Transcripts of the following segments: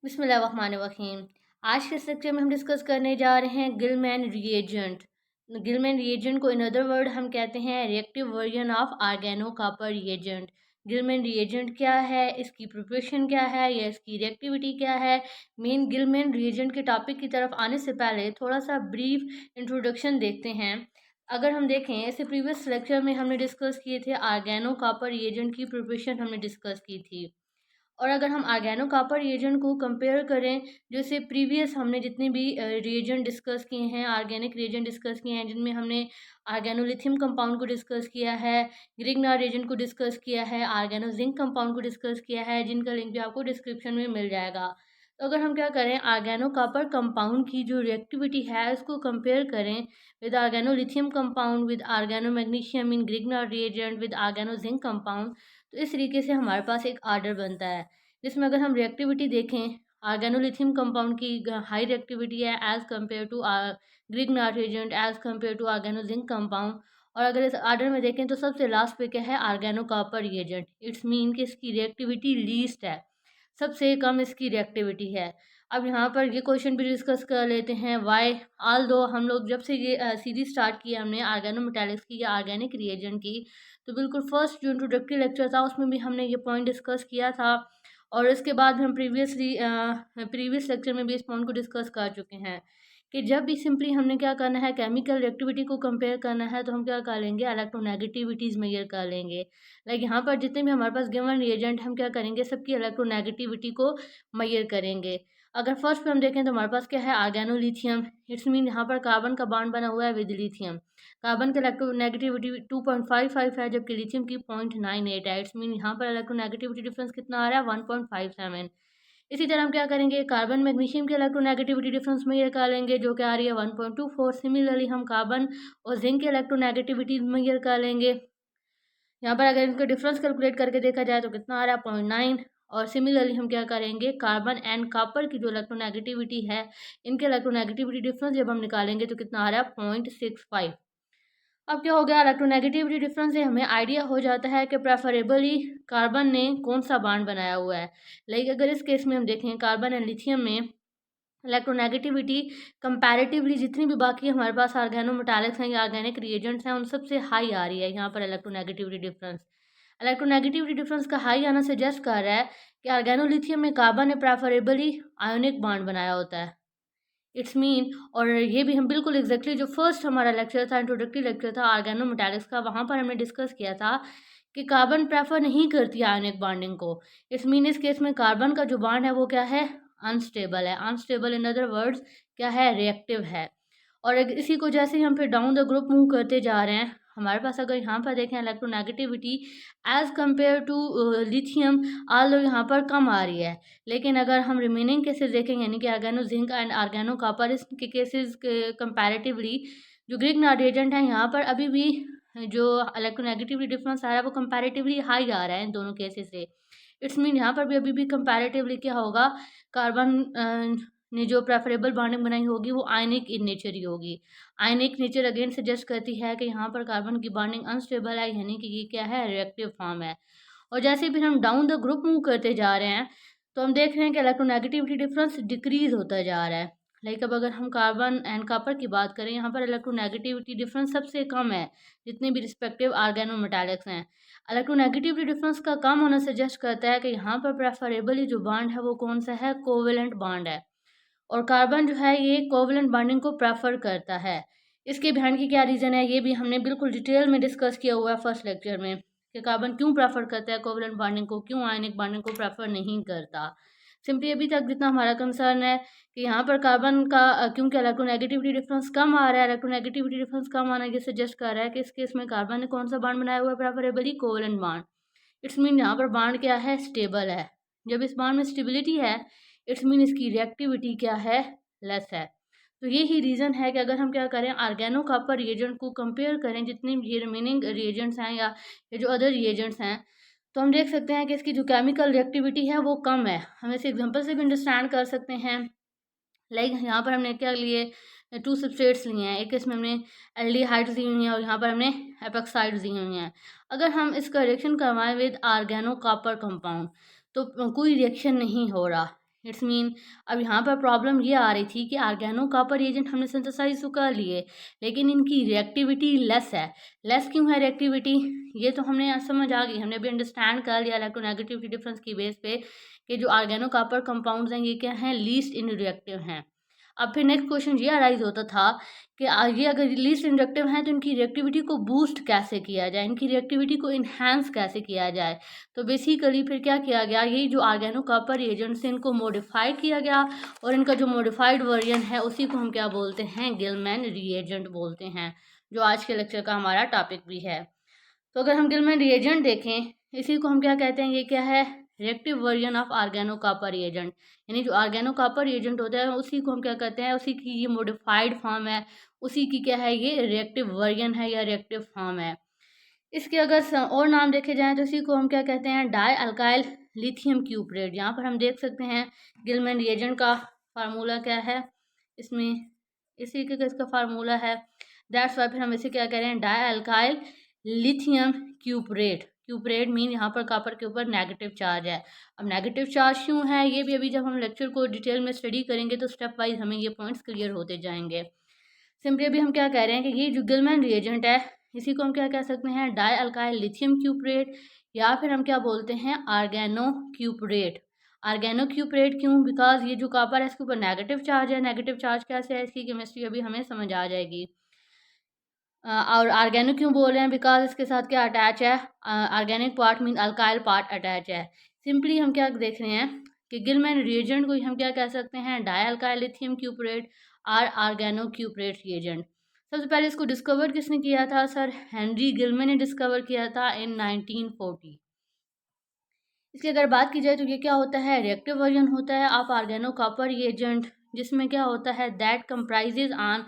बिस्मिल्लाहिर्रहमानिर्रहीम। आज के इस लेक्चर में हम डिस्कस करने जा रहे हैं गिलमैन रिएजेंट। गिलमैन रिएजेंट को इन अदर वर्ड हम कहते हैं reactive version of organo copper reagent. Gilman reagent क्या है, इसकी प्रिपरेशन क्या है या इसकी रिएक्टिविटी क्या है। मेन गिलमैन रिएजेंट के टॉपिक की तरफ आने से पहले थोड़ा सा ब्रीफ इंट्रोडक्शन देखते हैं। अगर हम देखें, इससे प्रीवियस लेक्चर में हमने डिस्कस किए थे आर्गेनो कॉपर रिएजेंट की प्रिपरेशन हमने डिस्कस की थी। और अगर हम ऑर्गेनो कॉपर रिएजेंट को कंपेयर करें, जैसे प्रीवियस हमने जितने भी रिएजेंट डिस्कस किए हैं, ऑर्गेनिक रिएजेंट डिस्कस किए हैं, जिनमें हमने ऑर्गेनोलिथियम कंपाउंड को डिस्कस किया है, ग्रिग्नार्ड रिएजेंट को डिस्कस किया है, ऑर्गेनो जिंक कंपाउंड को डिस्कस किया है, जिनका लिंक भी आपको डिस्क्रिप्शन में मिल जाएगा। तो अगर हम क्या करें, ऑर्गेनो कॉपर कंपाउंड की जो रिएक्टिविटी है उसको कंपेयर करें with organolithium compound, with organo magnesium in Grignard reagent, with organo zinc compound, तो इस तरीके से हमारे पास एक आर्डर बनता है जिसमें अगर हम रिएक्टिविटी देखें, ऑर्गेनोलिथियम कंपाउंड की हाई रिएक्टिविटी है as compare to Grignard reagent, as compare to organo zinc compound. और अगर इस आर्डर में देखें तो सबसे लास्ट पे क्या है, organo copper reagent. It's mean कि इसकी रिएक्टिविटी लीस्ट है, सबसे कम इसकी रिएक्टिविटी है। अब यहाँ पर ये क्वेश्चन भी डिस्कस कर लेते हैं, वाई ऑल दो हम लोग जब से ये सीरीज स्टार्ट किया हमने ऑर्गेनो मेटालिक्स की या ऑर्गेनिक रिएजेंट की, तो बिल्कुल फर्स्ट जो इंट्रोडक्टरी लेक्चर था उसमें भी हमने ये पॉइंट डिस्कस किया था। और इसके बाद हम प्रीवियस लेक्चर में भी इस पॉइंट को डिस्कस कर चुके हैं कि जब भी सिंपली हमने क्या करना है, केमिकल रिएक्टिविटी को कंपेयर करना है, तो हम क्या कर लेंगे, इलेक्ट्रोनेगेटिविटीज़ मेजर कर लेंगे। लाइक यहाँ पर जितने भी हमारे पास गिवन रिएजेंट हम क्या करेंगे, सबकी इलेक्ट्रोनेगेटिविटी को मेजर करेंगे। अगर फर्स्ट पे हम देखें तो हमारे पास क्या है, ऑर्गेनोलिथियम। इट्स मीन यहाँ पर कार्बन का बॉन्ड बना हुआ है विद लिथियम। कार्बन की इलेक्ट्रोनेगेटिविटी 2.55 है, जबकि लिथियम की 0.98 है। इट्स मीन यहाँ पर इलेक्ट्रोनेगेटिविटी डिफरेंस कितना आ रहा है, 1.57। इसी तरह हम क्या करेंगे, कार्बन मैग्नीशियम के इलेक्ट्रोनेगेटिविटी डिफरेंस मेजर कर लेंगे, जो कि आ रही है 1.24। सिमिलरली हम कार्बन और जिंक के इलेक्ट्रोनेगेटिविटी मेजर कर लेंगे। यहाँ पर अगर इनका डिफरेंस कैलकुलेट करके देखा जाए तो कितना आ रहा है, 0.9। और सिमिलरली हम क्या करेंगे, कार्बन एंड कॉपर की जो इलेक्ट्रोनेगेटिविटी है, इनके इलेक्ट्रोनेगेटिविटी डिफरेंस जब हम निकालेंगे तो कितना आ रहा है, 0.65। अब क्या हो गया, इलेक्ट्रोनेगेटिविटी डिफरेंस से हमें आइडिया हो जाता है कि प्रेफरेबली कार्बन ने कौन सा बॉन्ड बनाया हुआ है। लाइक अगर इस केस में हम देखें, कार्बन एंड लिथियम में इलेक्ट्रोनेगेटिविटी कंपैरेटिवली जितनी भी बाकी हमारे पास ऑर्गेनो मेटालिक्स हैं या ऑर्गेनिक रिएजेंट्स हैं, उन सबसे हाई आ रही है यहाँ पर इलेक्ट्रोनेगेटिविटी डिफरेंस। इलेक्ट्रोनेगेटिविटी डिफरेंस का हाई आना सजेस्ट कर रहा है कि ऑर्गेनोलिथियम में कार्बन ने प्रेफरेबली आयोनिक बॉन्ड बनाया होता है। इट्स मीन, और ये भी हम बिल्कुल एग्जैक्टली जो फर्स्ट हमारा लेक्चर था, इंट्रोडक्टरी लेक्चर था ऑर्गेनो मेटालिक्स का, वहाँ पर हमने डिस्कस किया था कि कार्बन प्रेफर नहीं करती आयोनिक बॉन्डिंग को। इट्स मीन इस केस में कार्बन का जो बॉन्ड है वो क्या है, अनस्टेबल है। अनस्टेबल इन अदर वर्ड्स क्या है, रिएक्टिव है। और इसी को जैसे ही हम फिर डाउन द ग्रुप मूव करते जा रहे हैं, हमारे पास अगर यहाँ पर देखें electronegativity as compare to lithium, आल यहाँ पर कम आ रही है। लेकिन अगर हम रिमेनिंग केसेस देखेंगे, यानी कि organo zinc and organo copper, इसके केसेस के कंपैरेटिवली जो ग्रिग्नार्ड रिएजेंट है, यहाँ पर अभी भी जो इलेक्ट्रोनेगेटिविटी डिफरेंस आ रहा है वो कंपैरेटिवली हाई आ रहा है इन दोनों केसेस से। इट्स मीन यहाँ पर भी अभी भी कंपैरेटिवली क्या होगा, कार्बन ने जो प्रेफरेबल बॉन्डिंग बनाई होगी वो आयनिक इन नेचर ही होगी। आयनिक नेचर अगेन सजेस्ट करती है कि यहाँ पर कार्बन की बॉन्डिंग अनस्टेबल है, यानी कि ये क्या है, रिएक्टिव फॉर्म है। और जैसे फिर हम डाउन द ग्रुप मूव करते जा रहे हैं, तो हम देख रहे हैं कि इलेक्ट्रोनेगेटिविटी डिफरेंस डिक्रीज होता जा रहा है। लाइक अब अगर हम कार्बन एंड कॉपर की बात करें, यहाँ पर इलेक्ट्रोनेगेटिविटी डिफरेंस सबसे कम है जितने भी रिस्पेक्टिव ऑर्गेनो मेटालिक्स हैं। इलेक्ट्रोनेगेटिविटी डिफरेंस का कम होना सजेस्ट करता है कि यहाँ पर प्रेफरेबली जो बॉन्ड है वो कौन सा है, कोवेलेंट बॉन्ड है। और कार्बन जो है ये कोवेलेंट बॉन्डिंग को प्रेफर करता है। इसके बिहाइंड की क्या रीज़न है, ये भी हमने बिल्कुल डिटेल में डिस्कस किया हुआ है फर्स्ट लेक्चर में, कि कार्बन क्यों प्रेफर करता है कोवेलेंट बॉन्डिंग को, क्यों आयनिक बॉन्डिंग को प्रेफर नहीं करता। सिंपली अभी तक जितना हमारा कंसर्न है कि यहाँ पर कार्बन का क्योंकि इलेक्ट्रोनेगेटिविटी डिफरेंस कम आ रहा है, इलेक्ट्रोनेगेटिविटी डिफरेंस कम आना ये सजेस्ट कर रहा है कि इस केस में कार्बन ने कौन सा बॉन्ड बनाया हुआ है, preferably covalent bond. It's mean यहाँ पर बॉन्ड क्या है, स्टेबल है। जब इस बॉन्ड में स्टेबिलिटी है, इट्स मीन इसकी रिएक्टिविटी क्या है, लेस है। तो यही रीज़न है कि अगर हम क्या करें, ऑर्गेनो कॉपर रिएजेंट को कंपेयर करें जितने ये रिमेनिंग रिएजेंट्स हैं या ये जो अदर रिएजेंट्स हैं, तो हम देख सकते हैं कि इसकी जो केमिकल रिएक्टिविटी है वो कम है। हम इसे एग्जांपल से भी अंडरस्टैंड कर सकते हैं। लाइक यहाँ पर हमने क्या लिए, टू सब्सट्रेट्स लिए हैं, एक इसमें हमने एल्डिहाइड्स दी हुई हैं और यहाँ पर हमने एपेक्साइड्स दी हुई हैं। अगर हम इसका रिएक्शन करवाएं विद ऑर्गेनो कॉपर कंपाउंड, तो कोई रिएक्शन नहीं हो रहा। इट्स मीन अब यहाँ पर प्रॉब्लम ये आ रही थी कि ऑर्गेनो कॉपर एजेंट हमने सिंथेसाइज तो कर लिए, लेकिन इनकी रिएक्टिविटी लेस है। लेस क्यों है रिएक्टिविटी, ये तो हमने आज समझ आ गई, हमने भी अंडरस्टैंड कर लिया इलेक्ट्रोनेगेटिविटी डिफरेंस की बेस पे कि जो ऑर्गेनो कॉपर कंपाउंड्स हैं ये क्या हैं, लीस्ट इन रिएक्टिव हैं। अब फिर नेक्स्ट क्वेश्चन ये अराइज होता था कि ये अगर लीस्ट इंडक्टिव हैं तो इनकी रिएक्टिविटी को बूस्ट कैसे किया जाए, इनकी रिएक्टिविटी को इन्हांस कैसे किया जाए। तो बेसिकली फिर क्या किया गया, यही जो ऑर्गेनो कॉपर रिएजेंट्स इनको मॉडिफाई किया गया और इनका जो मॉडिफाइड वर्जन है उसी को हम क्या बोलते हैं, गिलमैन रिएजेंट बोलते हैं, जो आज के लेक्चर का हमारा टॉपिक भी है। तो अगर हम गिलमैन रिएजेंट देखें, इसी को हम क्या कहते हैं, ये क्या है, reactive version of organo copper reagent. यानी जो ऑर्गेनो कॉपर रिएजेंट होता है उसी को हम क्या कहते हैं, उसी की ये मॉडिफाइड फॉर्म है, उसी की क्या है, ये रिएक्टिव वर्जन है या रिएक्टिव फॉर्म है। इसके अगर और नाम देखे जाएं तो इसी को हम क्या कहते हैं, डाई अल्काइल लिथियम क्यूपरेट। यहाँ पर हम देख सकते हैं गिलमैन रिएजेंट का फार्मूला क्या है, इसमें इसी का इसका फार्मूला है, दैट्स वाई फिर हम इसे क्या कह रहे हैं, डाई अल्काइल लिथियम क्यूपरेट। क्यूपरेट मीन यहाँ पर कॉपर के ऊपर नेगेटिव चार्ज है। अब नेगेटिव चार्ज क्यों है ये भी अभी जब हम लेक्चर को डिटेल में स्टडी करेंगे तो स्टेप वाइज हमें ये पॉइंट्स क्लियर होते जाएंगे। सिंपली अभी हम क्या कह रहे हैं कि ये जो गिलमैन रिएजेंट है इसी को हम क्या कह सकते हैं, डाई अल्काइल लिथियम क्यूपरेट, या फिर हम क्या बोलते हैं, आर्गेनो क्यूपरेट। आर्गेनो क्यूपरेट क्यों, बिकॉज ये जो कॉपर है इसके ऊपर नेगेटिव चार्ज है। नेगेटिव चार्ज कैसे है, इसकी केमिस्ट्री अभी हमें समझ आ जाएगी। और ऑर्गेनिक क्यों बोल रहे हैं, बिकॉज इसके साथ क्या अटैच है, organic part mean alkyl part attach है। सिंपली हम क्या देख रहे हैं कि गिलमैन रिएजेंट को हम क्या कह सकते हैं, डाई अल्काइल लिथियम क्यूपरेट और ऑर्गेनो क्यूपरेट रिएजेंट। सबसे पहले इसको डिस्कवर किसने किया था, सर हेनरी गिलमैन ने डिस्कवर किया था इन 1940। इसकी अगर बात की जाए तो ये क्या होता है, रिएक्टिव वर्जन होता है ऑफ ऑर्गेनो कॉपर रिएजेंट, जिसमें क्या होता है, that comprises on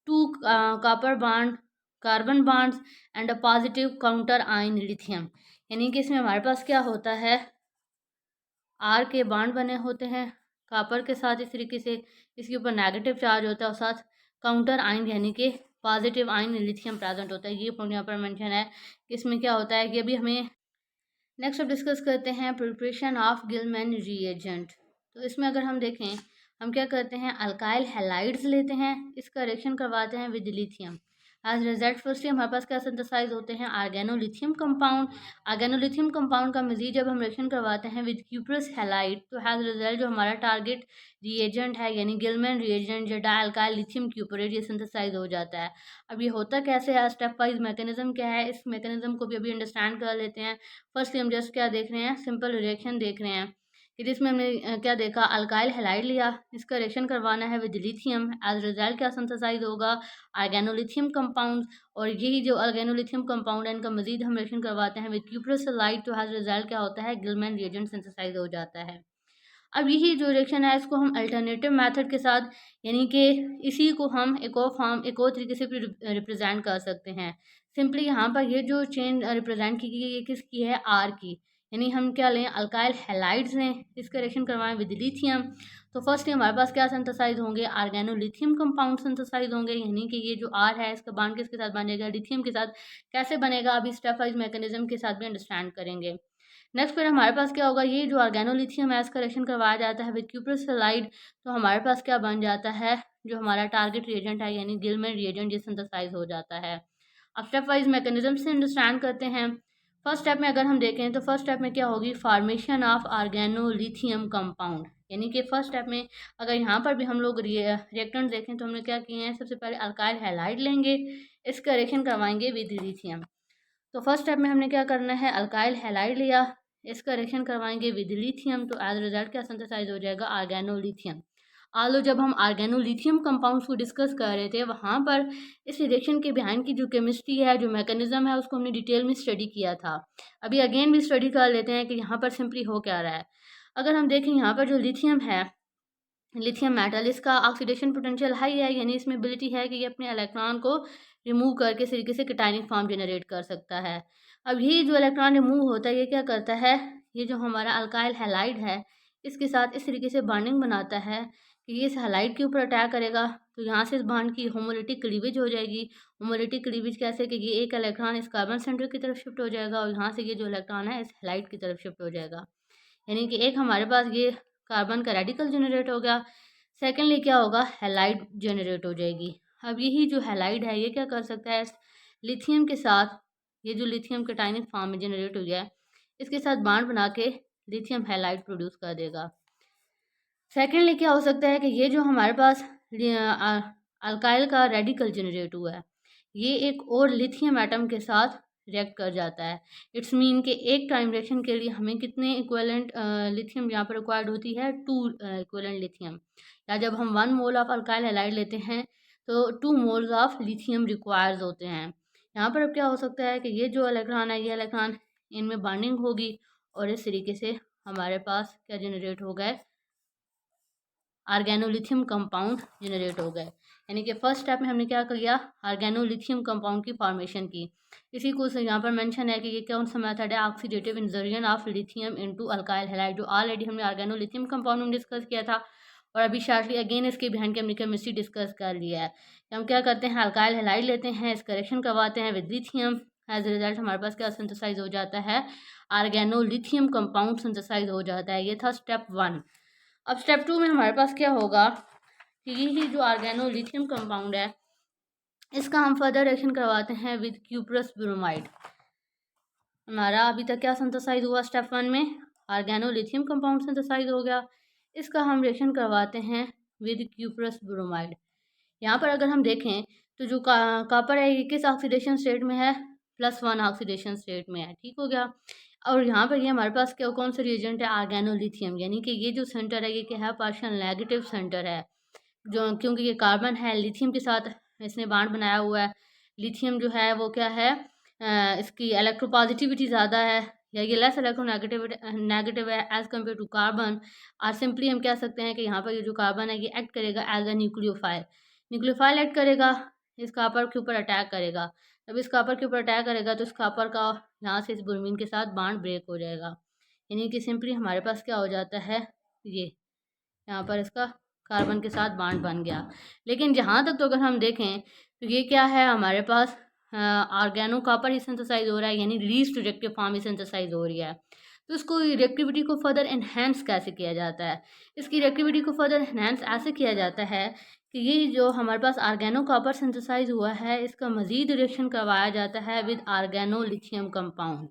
two copper bond carbon bonds and a positive counter ion lithium. यानी कि इसमें हमारे पास क्या होता है, आर के बॉन्ड बने होते हैं कॉपर के साथ, इस तरीके से इसके ऊपर नेगेटिव चार्ज होता है और साथ काउंटर आयन यानी कि पॉजिटिव आयन लिथियम प्रेजेंट होता है। ये पॉइंट यहाँ पर मेंशन है कि इसमें क्या होता है कि अभी हमें नेक्स्ट अब डिस्कस करते हैं प्रिपरेशन ऑफ गिलमैन रिएजेंट। तो इसमें अगर हम देखें, हम क्या करते हैं, अल्काइल हैलाइड्स लेते हैं, इसका रिएक्शन करवाते हैं with lithium. As result firstly हमारे पास क्या सिंथेसाइज होते हैं, आर्गेनोलिथियम कंपाउंड। आर्गेनोलिथियम कंपाउंड का मजीद जब हम रिएक्शन करवाते हैं विद क्यूप्रस हैलाइड, तो हैज रिजल्ट जो हमारा टारगेट रिएजेंट है यानी गिलमैन रिएजेंट जो डाई अल्काइल लिथियम क्यूपरेट, ये सिंथेसाइज हो जाता है। अब ये होता कैसे है, स्टेप वाइज मैकेनिज्म क्या है, इस मैकेनिज्म को भी अभी अंडरस्टैंड कर लेते हैं। फर्स्टली हम जस्ट क्या देख रहे हैं, सिंपल रिएक्शन देख रहे हैं कि जिसमें हमने क्या देखा, अल्काइल हैलाइड लिया, इसका रिएक्शन करवाना है विद लिथियम। एज रिजल्ट क्या सिंथेसाइज होगा, ऑर्गेनोलिथियम कंपाउंड, और यही जो ऑर्गेनोलिथियम कंपाउंड है इनका मजीद हम रिएक्शन करवाते हैं विद क्यूप्रस हैलाइड, तो एज रिजल्ट क्या होता है, गिलमैन रिएजेंट सिंथेसाइज हो जाता है। अब यही जो रिएक्शन है इसको हम अल्टरनेटिव मेथड के साथ, यानी कि इसी को हम एक और फॉर्म एक और तरीके से रिप्रेजेंट कर सकते हैं। सिंपली यहाँ पर ये जो चेन रिप्रेजेंट की गई है ये किसकी है, आर की। यानी हम क्या लें, अल्काइल हैलाइड्स लें, इसका रिएक्शन करवाएं विद लिथियम। तो फर्स्टली हमारे पास क्या सिंथेसाइज होंगे, ऑर्गेनोलिथियम कंपाउंड सिंथेसाइज होंगे। यानी कि ये जो आर है इसका बॉन्ड किसके साथ बनेगा, लिथियम के साथ। कैसे बनेगा अभी स्टेप वाइज मैकेनिज्म के साथ भी अंडरस्टैंड करेंगे। नेक्स्ट फिर हमारे पास क्या होगा, ये जो ऑर्गेनोलिथियम है इसका रिएक्शन करवाया जाता है विद क्यूप्रस हैलाइड, तो हमारे पास क्या बन जाता है, जो हमारा टारगेट रिएजेंट है यानी गिलमैन रिएजेंट ये सिंथेसाइज हो जाता है। अब स्टेप वाइज मैकेनिज्म से अंडरस्टैंड करते हैं। फर्स्ट स्टेप में अगर हम देखें तो फर्स्ट स्टेप में क्या होगी, फॉर्मेशन ऑफ ऑर्गेनोलिथियम कंपाउंड। यानी कि फर्स्ट स्टेप में अगर यहाँ पर भी हम लोग रिएक्टेंट देखें तो हमने क्या किए हैं, सबसे पहले अल्काइल हैलाइड लेंगे, इसका रिएक्शन करवाएंगे विद लिथियम। तो फर्स्ट स्टेप में हमने क्या करना है, अल्काइल हैलाइड लिया, इसका रिएक्शन करवाएंगे विद लिथियम, तो एज रिजल्ट क्या सिंथेसाइज हो जाएगा, ऑर्गेनोलिथियम। आलो जब हम ऑर्गेनोलिथियम कंपाउंड्स को डिस्कस कर रहे थे वहाँ पर इस रिएक्शन के बिहाइंड की जो केमिस्ट्री है, जो मैकेनिज्म है, उसको हमने डिटेल में स्टडी किया था। अभी अगेन भी स्टडी कर लेते हैं कि यहाँ पर सिंपली हो क्या रहा है। अगर हम देखें यहाँ पर जो लिथियम है, लिथियम मेटल, इसका ऑक्सीडेशन पोटेंशियल हाई है, यानी इसमें एबिलिटी है कि ये अपने इलेक्ट्रॉन को रिमूव करके इस तरीके से कैटायनिक फॉर्म जनरेट कर सकता है। अब ये जो इलेक्ट्रॉन रिमूव होता है ये क्या करता है, ये जो हमारा अल्काइल हैलाइड है इसके साथ इस तरीके से बॉन्डिंग बनाता है कि ये इस हैलाइड के ऊपर अटैक करेगा, तो यहाँ से इस बॉन्ड की होमोलिटिक क्लीवेज हो जाएगी। होमोलिटिक क्लीवेज कैसे कि ये एक इलेक्ट्रॉन इस कार्बन सेंटर की तरफ शिफ्ट हो जाएगा और यहाँ से ये जो इलेक्ट्रॉन है इस हैलाइड की तरफ शिफ्ट हो जाएगा। यानी कि एक हमारे पास ये कार्बन का रेडिकल जनरेट हो गया। सेकेंडली क्या होगा, हैलाइड जनरेट हो जाएगी। अब यही जो हैलाइड है ये क्या कर सकता है, लिथियम के साथ, ये जो लिथियम कैटायनिक फॉर्म में जनरेट हो गया है इसके साथ बॉन्ड बना के लिथियम हैलाइड प्रोड्यूस कर देगा। सेकेंडली क्या हो सकता है कि ये जो हमारे पास अल्काइल का रेडिकल जनरेट हुआ है ये एक और लिथियम एटम के साथ रिएक्ट कर जाता है। इट्स मीन कि एक टाइम रिएक्शन के लिए हमें कितने इक्विवेलेंट लिथियम यहाँ पर रिक्वायर्ड होती है, 2 इक्विवेलेंट लिथियम। या जब हम 1 मोल ऑफ अल्काइल हैलाइड लेते हैं तो 2 मोल्स ऑफ लिथियम रिक्वायर्ड होते हैं। यहाँ पर अब क्या हो सकता है कि ये जो इलेक्ट्रॉन है ये इलेक्ट्रॉन इनमें बॉन्डिंग होगी और इस तरीके से हमारे पास क्या जनरेट हो गए, आर्गेनोलिथियम कंपाउंड जनरेट हो गए। यानी कि फर्स्ट स्टेप में हमने क्या किया, आर्गेनोलिथियम कंपाउंड की फॉर्मेशन की। इसी को यहाँ पर मेंशन है कि ये कौन सा मेथड है, oxidative इंजर्शन of lithium into alkyl halide, जो ऑलरेडी हमने आर्गेनोलिथियम कंपाउंड में डिस्कस किया था और अभी शार्टली अगेन इसके बिहाइंड की हमने केमिस्ट्री डिस्कस कर लिया है। हम क्या करते हैं, अल्काइल हैलाइड लेते हैं, इसका रिएक्शन करवाते हैं with lithium, as a result हमारे पास क्या सिंथेसाइज हो जाता है, आर्गेनोलिथियम कंपाउंड सिंथेसाइज हो जाता है। ये था स्टेप 1। अब स्टेप 2 में हमारे पास क्या होगा कि यही जो आर्गेनोलिथियम कंपाउंड है इसका हम फर्दर रिएक्शन करवाते हैं विद क्यूप्रस ब्रोमाइड। हमारा अभी तक क्या सिंथेसाइज हुआ, स्टेप 1 में आर्गेनोलिथियम कंपाउंड सिंथेसाइज हो गया, इसका हम रिएक्शन करवाते हैं विद क्यूप्रस ब्रोमाइड। यहाँ पर अगर हम देखें तो जो कॉपर है ये किस ऑक्सीडेशन स्टेट में है, +1 ऑक्सीडेशन स्टेट में है, ठीक हो गया। और यहाँ पर ये हमारे पास क्या कौन सा रिएजेंट है, आर्गेनोलिथियम, यानी कि ये जो सेंटर है ये क्या है, पार्शियल नेगेटिव सेंटर है, जो क्योंकि ये कार्बन है लिथियम के साथ इसने बॉन्ड बनाया हुआ है। लिथियम जो है वो क्या है, इसकी इलेक्ट्रोपॉजिटिविटी ज़्यादा है या ये लेस नेगेटिव है एज़ कम्पेयर टू कार्बन। और सिंपली हम कह सकते हैं कि यहाँ पर ये जो कार्बन है ये एक्ट करेगा एज अ न्यूक्लियोफाइल एक्ट करेगा, इस कॉपर के ऊपर अटैक करेगा। जब इस कॉपर के ऊपर अटैक करेगा तो इस कॉपर का यहाँ से इस ब्रोमीन के साथ बॉन्ड ब्रेक हो जाएगा, यानी कि सिंपली हमारे पास क्या हो जाता है, ये यहाँ पर इसका कार्बन के साथ बॉन्ड बन गया। लेकिन जहाँ तक तो अगर हम देखें तो ये क्या है हमारे पास ऑर्गेनो कॉपर ही सिंथेसाइज हो रहा है, यानी लीस्ट रिएक्टिव फॉर्म ही सिंथेसाइज हो रही है। तो इसको रिएक्टिविटी को फर्दर एनहेंस कैसे किया जाता है, इसकी रिएक्टिविटी को फर्दर एनहेंस ऐसे किया जाता है कि ये जो हमारे पास ऑर्गेनो कॉपर सिंथेसाइज हुआ है इसका मज़ीद रिएक्शन करवाया जाता है विद ऑर्गेनो लिथियम कंपाउंड।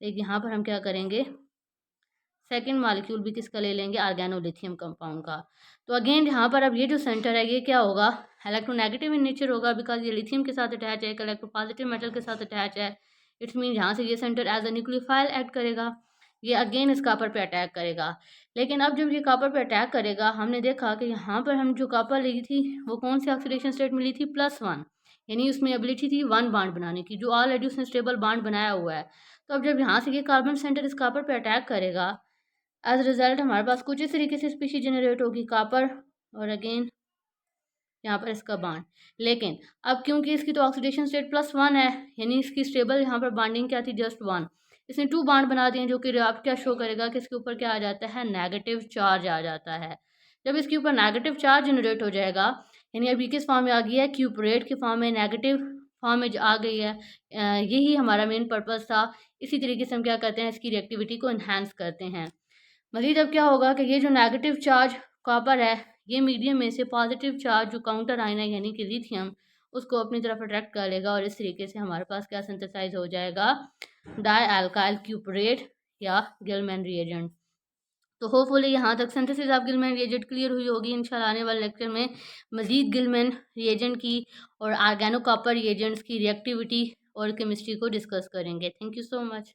लेकिन यहाँ पर हम क्या करेंगे, सेकेंड मॉलिक्यूल भी किसका ले लेंगे, आर्गेनोलिथियम कंपाउंड का। तो अगेन यहाँ पर अब ये जो सेंटर है ये क्या होगा, इलेक्ट्रोनेगेटिव इन नेचर होगा, बिकॉज ये लिथियम के साथ अटैच है, एक इलेक्ट्रोपॉजिटिव मेटल के साथ अटैच है। इट्स मीन यहाँ से ये centre as a nucleophile act करेगा, ये अगेन इस कॉपर पे अटैक करेगा। लेकिन अब जब ये कॉपर पे अटैक करेगा हमने देखा कि यहाँ पर हम जो कॉपर ली थी वो कौन सी ऑक्सीडेशन स्टेट में ली थी, +1, यानी उसमें एबिलिटी थी 1 बॉन्ड बनाने की, जो ऑलरेडी उसने स्टेबल बॉन्ड बनाया हुआ है। तो अब जब यहाँ से ये कार्बन सेंटर इस कॉपर पे अटैक करेगा एज रिजल्ट हमारे पास कुछ इस तरीके से स्पीशीज जनरेट होगी, कॉपर और अगेन यहाँ पर इसका बॉन्ड। लेकिन अब क्योंकि इसकी तो ऑक्सीडेशन स्टेट +1 है, यानी इसकी स्टेबल यहाँ पर बॉन्डिंग क्या थी, जस्ट 1, इसने 2 बॉन्ड बना दिए, जो कि आप क्या शो करेगा कि इसके ऊपर क्या आ जाता है, नेगेटिव चार्ज आ जाता है। जब इसके ऊपर नेगेटिव चार्ज जनरेट हो जाएगा, यानी अभी किस फॉर्म में आ गई है, क्यूपरेट के फॉर्म में, नेगेटिव फॉर्म में आ गई है। यही हमारा मेन पर्पज़ था। इसी तरीके से हम क्या करते हैं, इसकी रिएक्टिविटी को इन्हांस करते हैं। मज़ीद अब क्या होगा कि ये जो नेगेटिव चार्ज कॉपर है ये मीडियम में से पॉजिटिव चार्ज जो काउंटर आयन है यानी कि लिथियम उसको अपनी तरफ अट्रैक्ट कर लेगा और इस तरीके से हमारे पास क्या सिंथेसाइज हो जाएगा, डाई एल्काइल क्यूपरेट या गिलमैन रिएजेंट। तो होपफुली यहाँ तक synthesis of Gillman reagent clear हुई होगी। इंशाल्लाह आने वाले लेक्चर में मज़ीद गिलमैन रिएजेंट की और ऑर्गेनो कॉपर रिएजेंट्स की रिएक्टिविटी और केमिस्ट्री को डिस्कस करेंगे। Thank you so much.